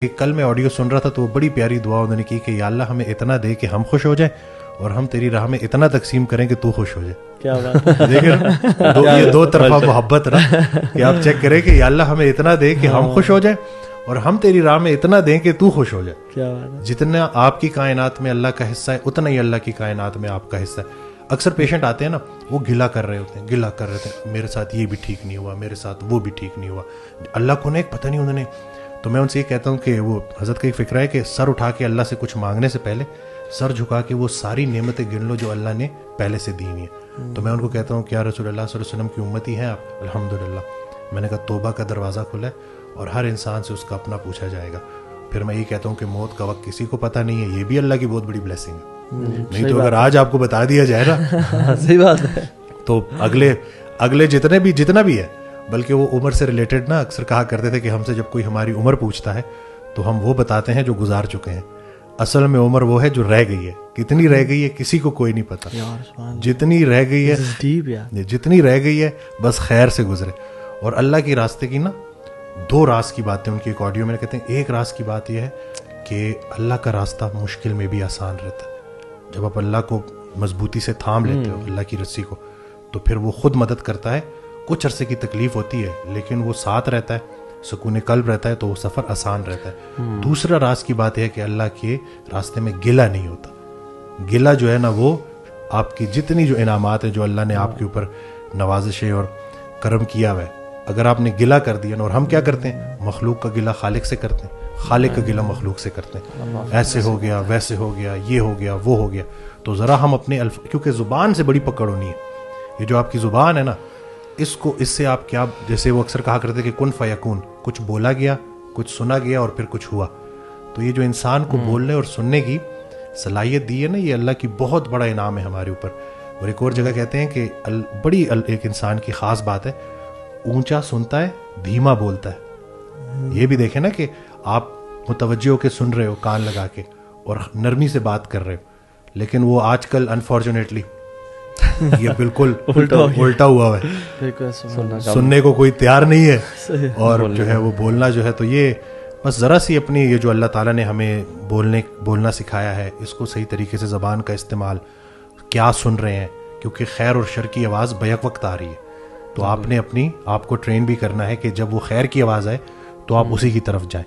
کہ کل میں آڈیو سن رہا تھا تو وہ بڑی پیاری دعا انہوں نے کی کہ یا اللہ ہمیں اتنا دے کہ ہم خوش ہو جائیں اور ہم تیری راہ میں اتنا تقسیم کریں کہ تو خوش ہو جائے. کیا بات دیکھیں نا یہ دو طرفہ محبت نا کہ آپ چیک کریں کہ یا اللہ ہمیں اتنا دے کہ ہم خوش ہو جائیں اور ہم تیری راہ میں اتنا دیں کہ تو خوش ہو جائے. کیا بات ہے. جتنا آپ کی کائنات میں اللہ کا حصہ ہے اتنا ہی اللہ کی کائنات میں آپ کا حصہ ہے. اکثر پیشنٹ آتے ہیں نا وہ گلا کر رہے ہوتے ہیں, گلا کر رہے تھے میرے ساتھ یہ بھی ٹھیک نہیں ہوا, میرے ساتھ وہ بھی ٹھیک نہیں ہوا, اللہ کو نے پتہ نہیں انہوں نے. تو میں ان سے یہ کہتا ہوں کہ وہ حضرت کا ایک فکر ہے کہ سر اٹھا کے اللہ سے کچھ مانگنے سے پہلے سر جھکا کے وہ ساری نعمتیں گن لو جو اللہ نے پہلے سے دی ہوئی ہیں. تو میں ان کو کہتا ہوں کہ یا رسول اللہ صلی اللہ علیہ وسلم کی امتی ہیں آپ, الحمدللہ. میں نے کہا توبہ کا دروازہ کھلا ہے اور ہر انسان سے اس کا اپنا پوچھا جائے گا. پھر میں یہ کہتا ہوں کہ موت کا وقت کسی کو پتہ نہیں ہے, یہ بھی اللہ کی بہت بڑی بلیسنگ ہے. نہیں تو اگر آج آپ کو بتا دیا جائے نا صحیح بات ہے تو اگلے جتنا بھی ہے, بلکہ وہ عمر سے ریلیٹڈ نا اکثر کہا کرتے تھے کہ ہم سے جب کوئی ہماری عمر پوچھتا ہے تو ہم وہ بتاتے ہیں جو گزار چکے ہیں. اصل میں عمر وہ ہے جو رہ گئی ہے. کتنی رہ گئی ہے کسی کو کوئی نہیں پتا. جتنی رہ گئی ہے جتنی رہ گئی ہے بس خیر سے گزرے. اور اللہ کے راستے کی نا دو راز کی باتیں ان کی ایک آڈیو میں کہتے ہیں. ایک راز کی بات یہ ہے کہ اللہ کا راستہ مشکل میں بھی آسان رہتا ہے. جب آپ اللہ کو مضبوطی سے تھام لیتے ہو اللہ کی رسی کو تو پھر وہ خود مدد کرتا ہے. کچھ عرصے کی تکلیف ہوتی ہے لیکن وہ ساتھ رہتا ہے, سکون قلب رہتا ہے, تو وہ سفر آسان رہتا ہے. دوسرا راز کی بات ہے کہ اللہ کے راستے میں گلہ نہیں ہوتا. گلہ جو ہے نا وہ آپ کی جتنی جو انعامات ہیں جو اللہ نے آپ کے اوپر نوازشیں اور کرم کیا ہوا ہے, اگر آپ نے گلہ کر دیا نا, اور ہم کیا کرتے ہیں مخلوق کا گلہ خالق سے کرتے ہیں, خالق کا گلہ مخلوق سے کرتے ہیں. ایسے ہو گیا ویسے ہو گیا یہ ہو گیا وہ ہو گیا. تو ذرا ہم اپنے کیونکہ زبان سے بڑی پکڑ ہونی ہے. یہ جو آپ کی زبان ہے نا اس سے آپ کیا, جیسے وہ اکثر کہا کرتے کہ کن فیکون, کچھ بولا گیا کچھ سنا گیا اور پھر کچھ ہوا. تو یہ جو انسان کو بولنے اور سننے کی صلاحیت دی ہے نا, یہ اللہ کی بہت بڑا انعام ہے ہمارے اوپر. اور ایک اور جگہ کہتے ہیں کہ بڑی ایک انسان کی خاص بات ہے, اونچا سنتا ہے دھیما بولتا ہے. یہ بھی دیکھیں نا کہ آپ متوجہ ہو کے سن رہے ہو کان لگا کے اور نرمی سے بات کر رہے ہو, لیکن وہ آج کل انفارچونیٹلی یہ بالکل الٹا ہوا ہے. سننے کو کوئی تیار نہیں ہے اور جو ہے وہ بولنا جو ہے. تو یہ بس ذرا سی اپنی یہ جو اللہ تعالیٰ نے ہمیں بولنا سکھایا ہے اس کو صحیح طریقے سے زبان کا استعمال, کیا سن رہے ہیں, کیونکہ خیر اور شر کی آواز بیک وقت آ رہی ہے. تو آپ نے آپ کو ٹرین بھی کرنا ہے کہ جب وہ خیر کی آواز آئے تو آپ اسی کی طرف جائیں.